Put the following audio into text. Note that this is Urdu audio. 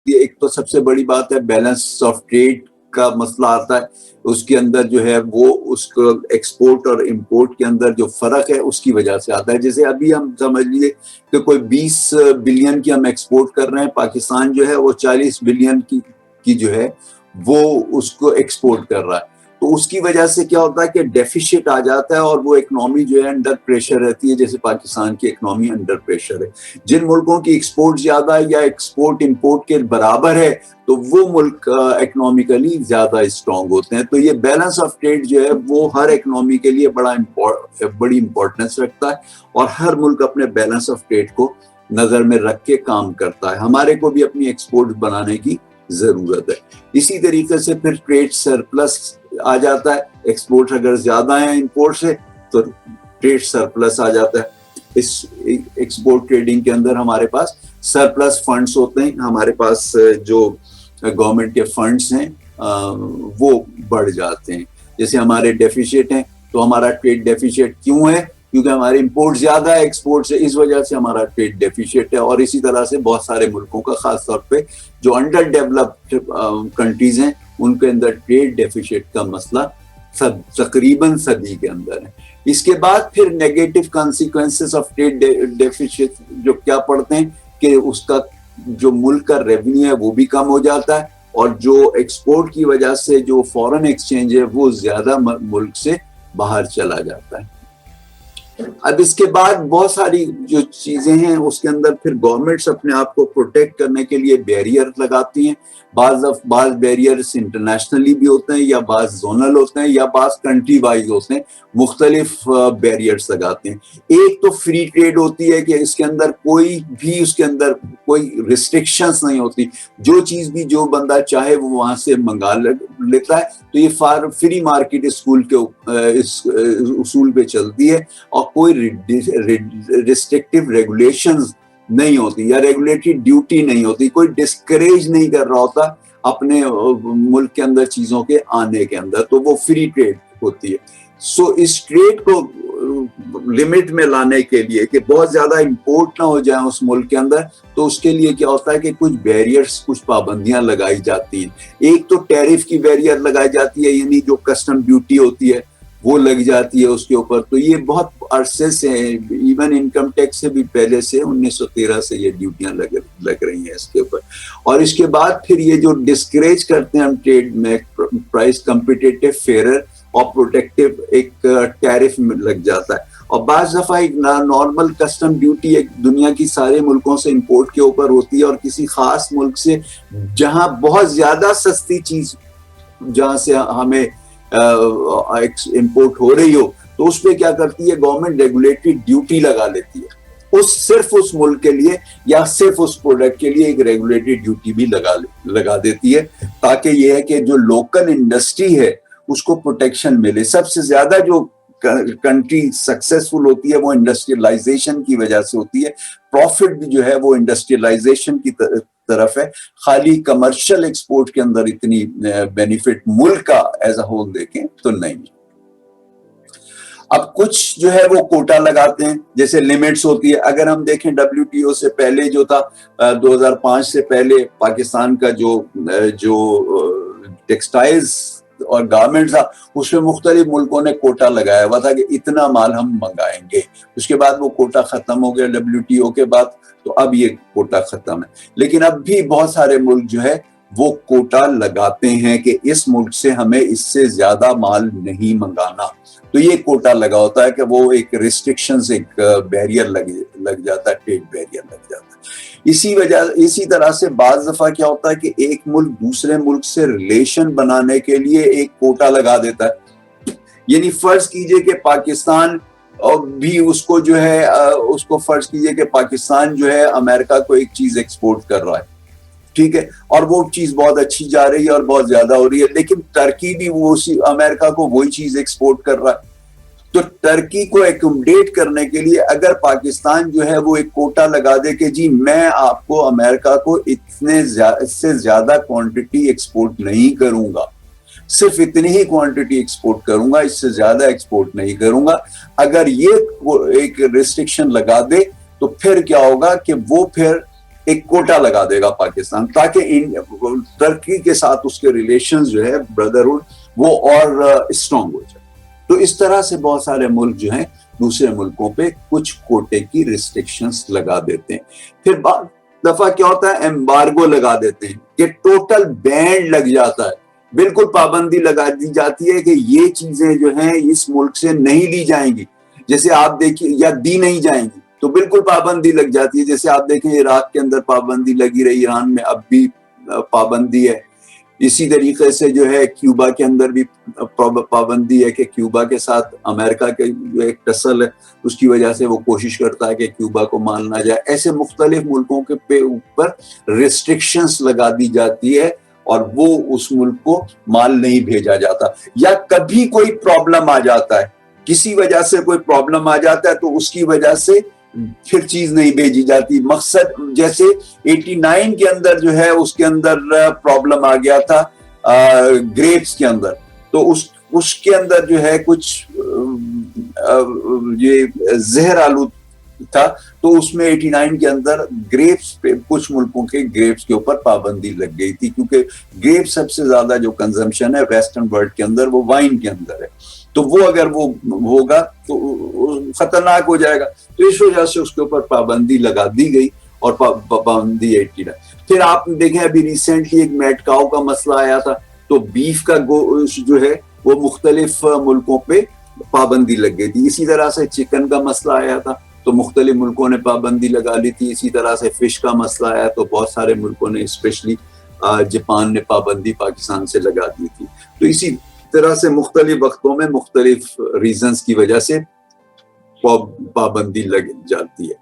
ایک تو سب سے بڑی بات ہے بیلنس آف ٹریڈ کا مسئلہ آتا ہے. اس کے اندر جو ہے وہ اس کو ایکسپورٹ اور امپورٹ کے اندر جو فرق ہے اس کی وجہ سے آتا ہے. جیسے ابھی ہم سمجھ لیجیے کہ کوئی 20 بلین کی ہم ایکسپورٹ کر رہے ہیں, پاکستان جو ہے وہ 40 بلین کی جو ہے وہ اس کو ایکسپورٹ کر رہا ہے. تو اس کی وجہ سے کیا ہوتا ہے کہ ڈیفیشٹ آ جاتا ہے اور وہ اکنامی جو ہے انڈر پریشر رہتی ہے, جیسے پاکستان کی اکنامی انڈر پریشر ہے. جن ملکوں کی ایکسپورٹ زیادہ ہے یا ایکسپورٹ امپورٹ کے برابر ہے تو وہ ملک اکنامیکلی زیادہ اسٹرانگ ہوتے ہیں. تو یہ بیلنس آف ٹریڈ جو ہے وہ ہر اکنامی کے لیے بڑی امپورٹنس رکھتا ہے, اور ہر ملک اپنے بیلنس آف ٹریڈ کو نظر میں رکھ کے کام کرتا ہے. ہمارے کو بھی اپنی ایکسپورٹ بنانے کی ضرورت ہے. اسی طریقے سے پھر ٹریڈ سرپلس آ جاتا ہے. ایکسپورٹ اگر زیادہ ہیں امپورٹ سے تو ٹریڈ سرپلس آ جاتا ہے. اس ایکسپورٹ ٹریڈنگ کے اندر ہمارے پاس سرپلس فنڈز ہوتے ہیں, ہمارے پاس جو گورنمنٹ کے فنڈز ہیں وہ بڑھ جاتے ہیں. جیسے ہمارے ڈیفیشٹ ہیں تو ہمارا ٹریڈ ڈیفیشٹ کیوں ہے؟ کیونکہ ہمارے امپورٹ زیادہ ہے ایکسپورٹ سے, اس وجہ سے ہمارا ٹریڈ ڈیفیشٹ ہے. اور اسی طرح سے بہت سارے ملکوں کا, خاص طور پہ جو انڈر ڈیولپڈ کنٹریز ہیں ان کے اندر ٹریڈ ڈیفیشٹ کا مسئلہ تقریباً صدی کے اندر ہے. اس کے بعد پھر نیگیٹو کانسیکوینسز آف ٹریڈ ڈیفیشٹ جو کیا پڑتے ہیں کہ اس کا جو ملک کا ریونیو ہے وہ بھی کم ہو جاتا ہے, اور جو ایکسپورٹ کی وجہ سے جو فورن ایکسچینج ہے وہ زیادہ ملک سے باہر چلا جاتا ہے. اب اس کے بعد بہت ساری جو چیزیں ہیں اس کے اندر پھر گورنمنٹس اپنے آپ کو پروٹیکٹ کرنے کے لیے بیریئر لگاتی ہیں. بعض بیریئرز انٹرنیشنلی بھی ہوتے ہیں, یا بعض زونل ہوتے ہیں, یا بعض کنٹری وائز ہوتے ہیں. مختلف بیریئرز لگاتے ہیں. ایک تو فری ٹریڈ ہوتی ہے کہ اس کے اندر کوئی بھی اس کے اندر کوئی ریسٹرکشنز نہیں ہوتی, جو چیز بھی جو بندہ چاہے وہ وہاں سے منگا لیتا ہے. تو یہ فری مارکیٹ اصول پہ چلتی ہے, اور کوئی ریسٹرکٹیو ریگولیشنز نہیں ہوتی یا ریگولیٹری ڈیوٹی نہیں ہوتی. کوئی ڈسکریج نہیں کر رہا ہوتا اپنے ملک کے اندر چیزوں کے آنے کے اندر, تو وہ فری ٹریڈ ہوتی ہے. سو اس ٹریڈ کو لمٹ میں لانے کے لیے کہ بہت زیادہ امپورٹ نہ ہو جائیں اس ملک کے اندر, تو اس کے لیے کیا ہوتا ہے کہ کچھ بیریئرز, کچھ پابندیاں لگائی جاتی ہیں. ایک تو ٹیرف کی بیریئر لگائی جاتی ہے, یعنی جو کسٹم ڈیوٹی ہوتی ہے وہ لگ جاتی ہے اس کے اوپر. تو یہ بہت عرصے سے, ایون انکم ٹیکس سے بھی پہلے سے 1913 سے یہ ڈیوٹیاں لگ رہی ہیں اس کے اوپر. اور اس کے بعد پھر یہ جو ڈسکریج کرتے ہیں ہم ٹریڈ میں, پرائس کمپیٹیٹو, فیئرر اور پروٹیکٹیو ایک ٹیرف لگ جاتا ہے. اور بعض دفعہ ایک نارمل کسٹم ڈیوٹی ایک دنیا کی سارے ملکوں سے امپورٹ کے اوپر ہوتی ہے, اور کسی خاص ملک سے جہاں بہت زیادہ سستی چیز جہاں سے ہمیں امپورٹ ہو رہی ہو, تو اس پہ کیا کرتی ہے گورنمنٹ, ریگولیٹری ڈیوٹی لگا لیتی ہے. صرف اس ملک کے لیے یا صرف اس پروڈکٹ کے لیے ایک ریگولیٹری ڈیوٹی بھی لگا دیتی ہے, تاکہ یہ ہے کہ جو لوکل انڈسٹری ہے اس کو پروٹیکشن ملے. سب سے زیادہ جو کنٹری سکسیسفل ہوتی ہے وہ انڈسٹریلائزیشن کی وجہ سے ہوتی ہے. پروفٹ بھی جو ہے وہ انڈسٹریلائزیشن کی طرف ہے. خالی کمرشل ایکسپورٹ کے اندر اتنی بینیفٹ ملک کا ایز اے ہول دیکھیں تو نہیں. اب کچھ جو ہے وہ کوٹا لگاتے ہیں, جیسے لیمٹس ہوتی ہے. اگر ہم دیکھیں WTO سے پہلے جو تھا 2005 سے پہلے پاکستان کا جو ٹیکسٹائلز اور گارمنٹس تھا, اس میں مختلف ملکوں نے کوٹا لگایا ہوا تھا کہ اتنا مال ہم منگائیں گے. اس کے بعد وہ کوٹا ختم ہو گیا WTO کے بعد, تو اب یہ کوٹا ختم ہے. لیکن اب بھی بہت سارے ملک جو ہے وہ کوٹا لگاتے ہیں کہ اس ملک سے ہمیں اس سے زیادہ مال نہیں منگانا. تو یہ کوٹا لگا ہوتا ہے کہ وہ ایک ریسٹرکشنز, ایک بیریئر لگ جاتا ہے, ٹریڈ بیریئر لگ جاتا ہے. اسی طرح سے بعض دفعہ کیا ہوتا ہے کہ ایک ملک دوسرے ملک سے ریلیشن بنانے کے لیے ایک کوٹا لگا دیتا ہے. یعنی فرض کیجئے کہ پاکستان بھی اس کو جو ہے اس کو فرض کیجئے کہ پاکستان جو ہے امریکہ کو ایک چیز ایکسپورٹ کر رہا ہے, ٹھیک ہے, اور وہ چیز بہت اچھی جا رہی ہے اور بہت زیادہ ہو رہی ہے. لیکن ترکی بھی وہ امریکہ کو وہی چیز ایکسپورٹ کر رہا ہے. تو ٹرکی کو ایکوموڈیٹ کرنے کے لیے اگر پاکستان جو ہے وہ ایک کوٹا لگا دے کہ جی میں آپ کو امریکہ کو اس سے زیادہ کوانٹٹی ایکسپورٹ نہیں کروں گا, صرف اتنی ہی کوانٹٹی ایکسپورٹ کروں گا, اس سے زیادہ ایکسپورٹ نہیں کروں گا. اگر یہ ایک ریسٹرکشن لگا دے تو پھر کیا ہوگا کہ وہ پھر ایک کوٹا لگا دے گا پاکستان، تاکہ ترکی کے ساتھ اس کے ریلیشنز جو ہے بردرہڈ وہ اور اسٹرانگ ہو جائے۔ تو اس طرح سے بہت سارے ملک جو ہیں دوسرے ملکوں پہ کچھ کوٹے کی ریسٹرکشنز لگا دیتے ہیں۔ پھر بعض دفعہ کیا ہوتا ہے ایمبارگو لگا دیتے ہیں کہ ٹوٹل بینڈ لگ جاتا ہے، بالکل پابندی لگا دی جاتی ہے کہ یہ چیزیں جو ہیں اس ملک سے نہیں لی جائیں گی، جیسے آپ دیکھیں، یا دی نہیں جائیں گی، تو بالکل پابندی لگ جاتی ہے۔ جیسے آپ دیکھیں عراق کے اندر پابندی لگی رہی، ایران میں اب بھی پابندی ہے۔ اسی طریقے سے جو ہے کیوبا کے اندر بھی پابندی ہے کہ کیوبا کے ساتھ امریکہ کے جو ایک ٹسل ہے اس کی وجہ سے وہ کوشش کرتا ہے کہ کیوبا کو مال نہ جائے۔ ایسے مختلف ملکوں کے پہ اوپر ریسٹرکشنز لگا دی جاتی ہے اور وہ اس ملک کو مال نہیں بھیجا جاتا۔ یا کبھی کوئی پرابلم آ جاتا ہے، کسی وجہ سے کوئی پرابلم آ جاتا ہے تو اس کی وجہ سے پھر چیز نہیں بھیجی جاتی۔ مقصد جیسے 89 کے اندر جو ہے اس کے اندر پرابلم آ گیا تھا گریپس کے اندر، تو اس کے اندر جو ہے کچھ یہ زہر آلود تھا، تو اس میں 89 کے اندر گریپس پہ کچھ ملکوں کے گریپس کے اوپر پابندی لگ گئی تھی، کیونکہ گریپ سب سے زیادہ جو کنزمپشن ہے ویسٹرن ورلڈ کے اندر وہ وائن کے اندر ہے، تو وہ اگر وہ ہوگا تو خطرناک ہو جائے گا، تو اس وجہ سے اس کے اوپر پابندی لگا دی گئی اور پابندی 89۔ پھر آپ دیکھیں ابھی ریسنٹلی ایک میٹکاؤ کا مسئلہ آیا تھا، تو بیف کا جو ہے وہ مختلف ملکوں پہ پابندی لگ گئی تھی۔ اسی طرح سے چکن کا مسئلہ آیا تھا تو مختلف ملکوں نے پابندی لگا لی تھی۔ اسی طرح سے فش کا مسئلہ آیا تو بہت سارے ملکوں نے، اسپیشلی جاپان نے پابندی پاکستان سے لگا دی تھی۔ تو اسی طرح سے مختلف وقتوں میں مختلف ریزنز کی وجہ سے پابندی لگ جاتی ہے۔